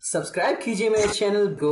Subscribe कीजिए मेरे channel को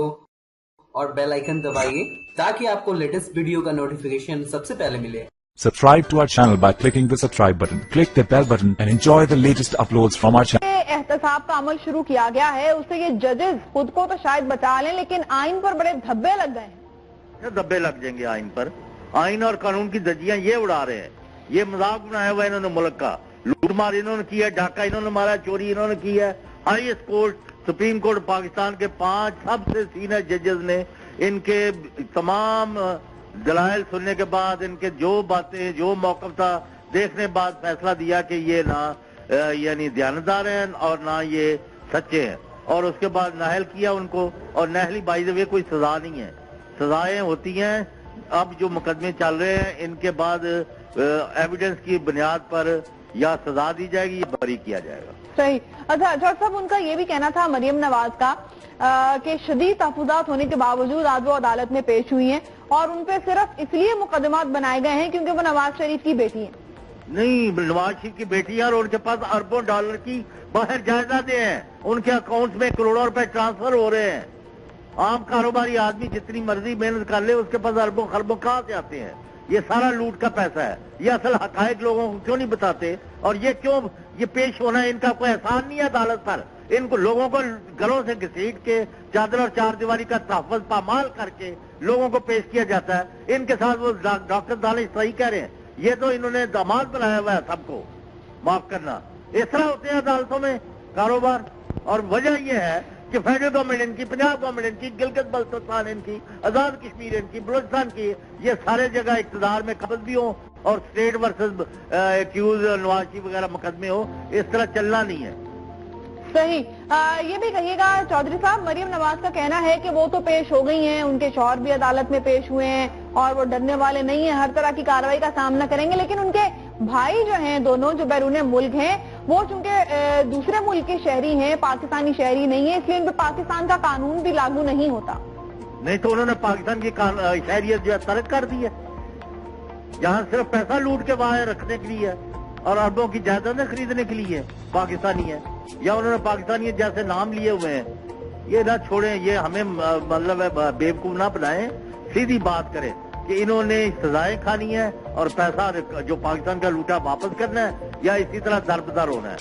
और बेल आइकन दबाइए ताकि आपको लेटेस्ट वीडियो का नोटिफिकेशन सबसे पहले मिले। Subscribe to our channel by clicking the subscribe button. Click the bell button and enjoy the latest uploads from our channel. एहतसाब का अमल शुरू किया गया है, उससे ये जजेस खुद को तो शायद बचा लें, लेकिन आइन पर बड़े धब्बे लग गए हैं। धब्बे लग जाएंगे आइन पर। आइन और कानून की धज्जियां ये उड़ा रहे हैं। ये मजाक बनाया हुआ इन्होंने मुल्क का। लूट मार इन्होंने किया, डाका इन्होंने मारा, चोरी इन्होंने की है। Highest court, supreme court Pakistan के 5 सबसे सीनियर जजेस ने इनके तमाम दलाइल सुनने के बाद, इनके जो बातें, जो मौक़िफ़ था देखने के बाद फैसला दिया कि ये ना यानी दयानतदार हैं और ना ये सच्चे हैं, और उसके बाद नाहल किया उनको। और नाहली बाय द वे कोई सजा नहीं है, सजाएं होती हैं। अब जो मुकदमे चल रहे हैं इनके बाद एविडेंस की बुनियाद पर या सजा दी जाएगी या बरी किया जाएगा। सही। अच्छा जज साहब, उनका ये भी कहना था मरियम नवाज का कि शदीद तहफ़्फ़ुज़ात होने के बावजूद आज वो अदालत में पेश हुई हैं और उन पे सिर्फ इसलिए मुकदमात बनाए गए हैं क्योंकि वो नवाज शरीफ की बेटी हैं। नहीं, नवाज शरीफ की बेटी है और उनके पास अरबों डॉलर की बाहर जायदादें हैं, उनके अकाउंट में करोड़ों रुपए ट्रांसफर हो रहे हैं। आम कारोबारी आदमी जितनी मर्जी मेहनत कर ले, उसके पास अरबों खरबों कहाँ से आते हैं? ये सारा लूट का पैसा है। ये असल हकायक लोगों को क्यों नहीं बताते? और ये क्यों ये पेश होना है? इनका कोई एहसान नहीं है अदालत पर। इनको लोगों को घरों से घसीट के चादर और चार दीवारी का तहफ़्फ़ुज़ पामाल करके लोगों को पेश किया जाता है। इनके साथ वो डॉक्टर दानिश सही कह रहे हैं, ये तो इन्होंने दामाद बनाया हुआ है सबको। माफ करना, इस तरह होते हैं अदालतों में कारोबार। और वजह यह है कि फेडरल गवर्नमेंट इनकी, पंजाब गवर्नमेंट इनकी, गिलगित बल्तिस्तान इनकी, आजाद कश्मीर इनकी, बलूचिस्तान की, ये सारे जगह इक़्तिदार में कब्ज़ भी हो और state versus accused Nawaz Sharif वगैरह मुकदमे हो, इस तरह चलना नहीं है। सही। ये भी कहिएगा चौधरी साहब, मरियम नवाज का कहना है कि वो तो पेश हो गई हैं, उनके शौहर भी अदालत में पेश हुए हैं और वो डरने वाले नहीं है, हर तरह की कार्रवाई का सामना करेंगे। लेकिन उनके भाई जो हैं दोनों, जो बैरून मुल्क हैं, वो चूंकि दूसरे मुल्क के शहरी हैं, पाकिस्तानी शहरी नहीं है, इसलिए उन पर पाकिस्तान का कानून भी लागू नहीं होता। नहीं तो उन्होंने पाकिस्तान की शहरियत जो है तर्क कर दी है, जहाँ सिर्फ पैसा लूट के वहां रखने के लिए और अरबों की जायदादें खरीदने के लिए पाकिस्तानी है, या उन्होंने पाकिस्तानी जैसे नाम लिए हुए हैं। ये ना छोड़ें, ये हमें मतलब बेवकूफ ना बनाएं, सीधी बात करें कि इन्होंने सजाएं खानी है और पैसा जो पाकिस्तान का लूटा वापस करना है या इसी तरह दरबदर होना है।